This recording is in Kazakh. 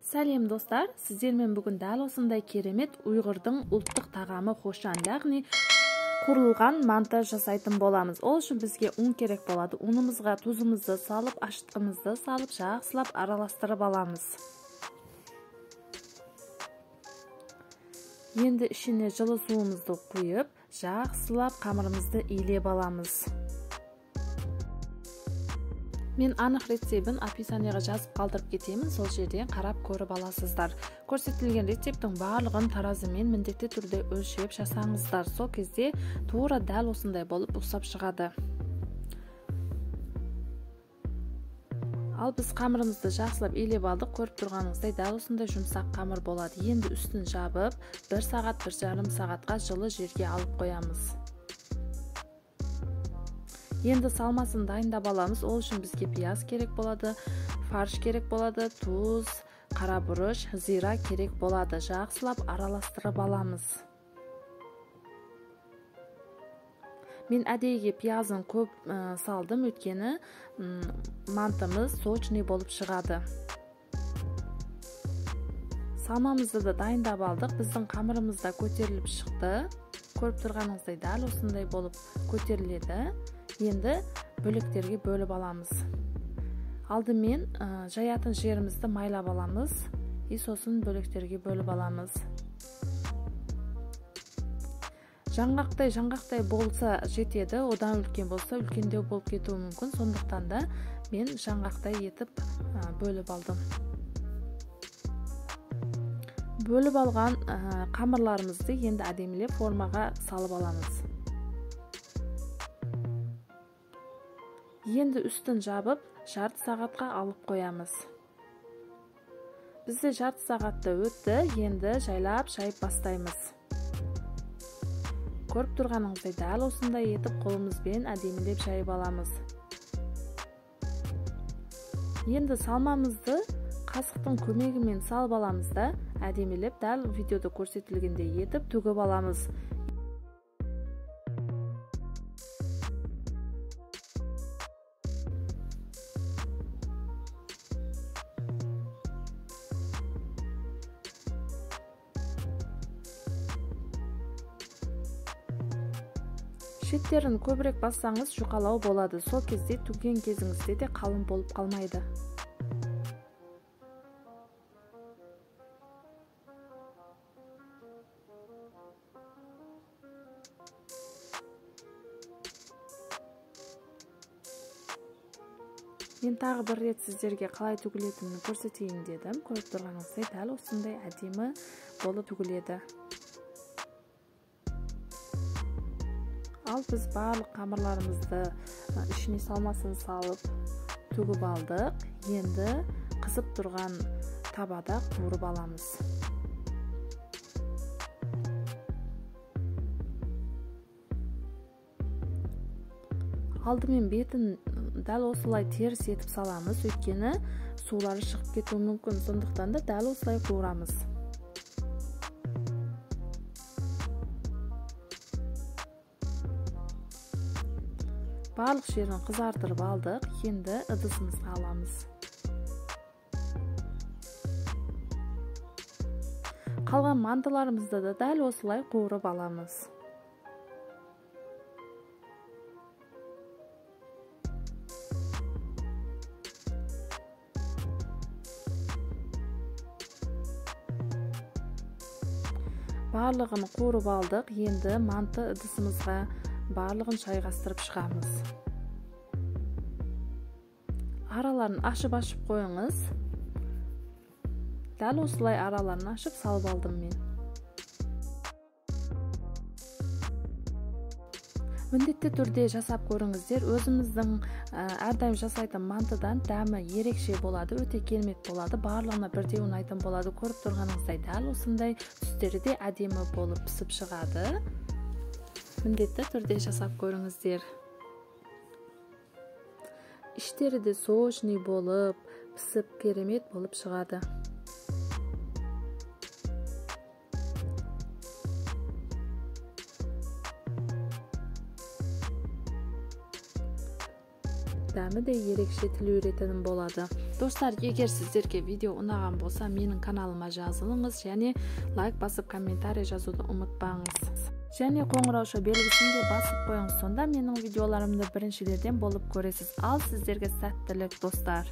Сәлем достар, сіздермен бүгін дәл осындай керемет ұйғырдың ұлттық тағамы хошан, яғни қуырылған манты жасайтын боламыз. Ол үшін бізге ұн керек болады. Ұнымызға тұзымызды салып, ашытқымызды салып, жақсылап араластырып аламыз. Енді ішіне жылы суымызды құйып, жақсылап қамырымызды илеп аламыз. Мен анық рецебін описанияға жазып қалдырып кетемін, сол жерден қарап көріп аласыздар. Көрсетілген рецептің барлығын таразымен міндетті түрде өлшеп жасаңыздар. Сол кезде тура дәл осындай болып ұқсап шығады. Ал біз қамырымызды жақсылап илеп алдық, көріп тұрғаныңыздай дәл осындай жұмсақ қамыр болады. Енді үстін жабып, 1 сағат, 1,5 сағатқа жылы жерге алып қоямыз. Енді салмасын дайындап аламыз. Ол үшін бізге пияз керек болады, фарш керек болады, тұз, қара бұрыш, зира керек болады. Жақсылап араластырып аламыз. Мен әдейіге пиязын көп салдым, өйткені мантымыз сочный болып шығады. Салмамызды да дайындап алдық. Біздің қамырымыз да көтеріліп шықты. Көріп тұрғаныңыздай дәл осындай болып көтеріледі. Енді бөлектерге бөліп аламыз. Алдымен жаятын жерімізді майлап аламыз. Сосын бөлектерге бөліп аламыз. Жаңғақтай болса жетеді, одан үлкен болса үлкендеу болып кетуі мүмкін. Сондықтан да мен жаңғақтай етіп бөліп алдым. Бөліп алған қамырларымызды енді әдемілеп формаға салып аламыз. Енді үстін жабып, жарты сағатқа алып қоямыз. Бізде жарты сағатта өтті, енді жайлап шайып бастаймыз. Көріп тұрғаныңыздай дәл осындай етіп қолымызбен әдемілеп шайып аламыз. Енді салмамызды қасықтың көмегімен салып аламыз да, әдемілеп дәл видеода көрсетілгендей етіп төгіп аламыз. Шеттерін көбірек бассаңыз жұқалау болады. Сол кезде түген кезіңізде де қалың болып қалмайды. Мен тағы бір рет сіздерге қалай түгілетінін көрсетейін дедім. Көріп тұрғаныңыздай дәл осындай әдемі болып түгіледі. Ал біз барлық қамырларымызды ішіне салмасын салып төгіп алдық. Енді қызып тұрған табада қуырып аламыз. Алдымен бетін дәл осылай теріс етіп саламыз, өйткені сулары шығып кетуі мүмкін. Сондықтан да дәл осылай қуырамыз. Барлық жерін қызартырып алдық. Енді ыдысымызға аламыз. Қалған мантыларымызды да дәл осылай қуырып аламыз. Барлығын қуырып алдық. Енді манты ыдысымызға барлығын шайғастырып шығамыз. Араларын ашып қойыңыз. Дәл осылай араларын ашып салып алдым мен. Міндетті түрде жасап көріңіздер. Өзіміздің әрдайым жасайтын мантыдан дәмі ерекше болады, өте керемет болады. Барлығына бірдей ұнайтын болады. Көріп тұрғаныңыздай дәл осындай түстері де әдемі болып пісіп шығады. Міндетті түрде жасап көріңіздер. Іштері де сочный болып, пісіп керемет болып шығады. дәмі де ерекше тіл үйрететін болады. Достар, егер сіздерге видео ұнаған болса, менің каналыма жазылыңыз және лайк басып комментарий жазуды ұмытпаңыз. Және қоңырауша белгісін де басып қойыңыз, сонда менің видеоларымды біріншілерден болып көресіз. Ал сіздерге сәттілік, достар.